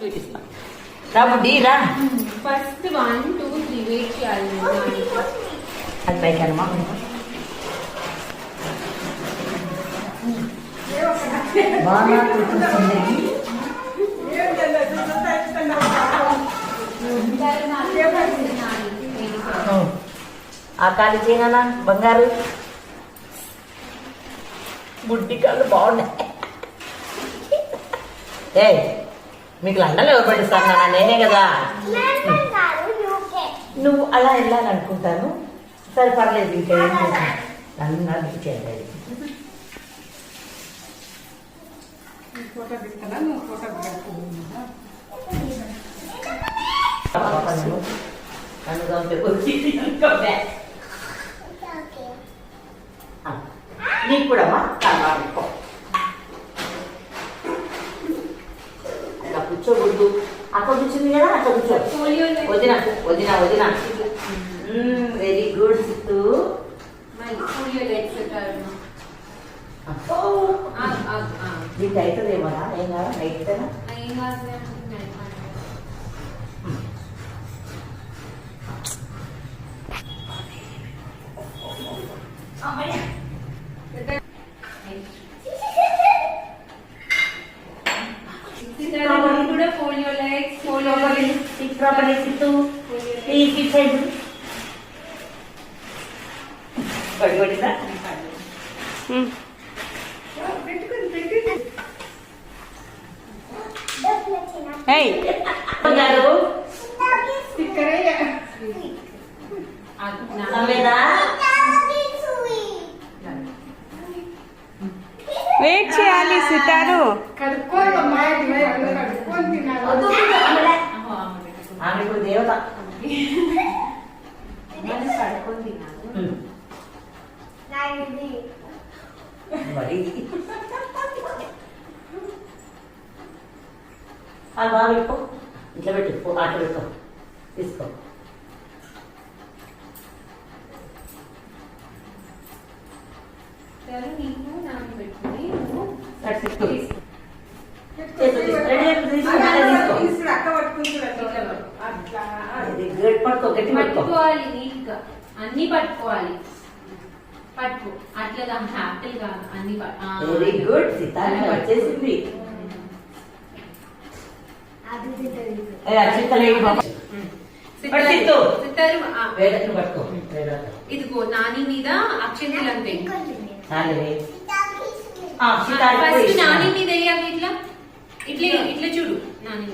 చూపిస్తా రా బుడ్డి రా. ఫస్ట్ 1 2 3 వెయిట్ చేయాలి. అది పైకి అనమా బాగా కూర్చుంటుంది. ఆ కాలు చేయనా బంగారు బుడ్డి కాళ్ళు బాగున్నాయి. ఏ మీకు లండన్లో ఎవరు పట్టిస్తాను నాన్న, నేనే కదా. నువ్వు అలా వెళ్ళాలనుకుంటాను. సరే పర్లేదు, ఇంకా ఏం చేస్తాను నన్ను చేయాలి. నీకు కూడా కూర్చోకూడదు. అక్కడ కూర్చుంది కదా, అక్కడ కూర్చో. వదిన వదిన వదిన. Very good Sittu. నీకు అవుతుందేమోనా? ఏం కాదా? అవుతుందా? పడిపడిందా? వెయిట్ చేయాలి సితారు. ఆమె ఇప్పుడు దేవత. అది బాగా పెట్టుకో, ఇట్లా పెట్టు, ఆట పెట్టుకో, తీసుకో. పట్టుకోవాలి నీట్ గా, అన్ని పట్టుకోవాలి. పట్టుకో అట్లా హ్యాపీల్ గా అన్ని. వెరీ గుడ్ సితార వచ్చేసింది. ఇదిగో నాని మీద అక్షంతలు అంతే. ఫస్ట్ నాని మీద వేయాలి. ఇట్లా ఇట్లా ఇట్లా చూడు నాని.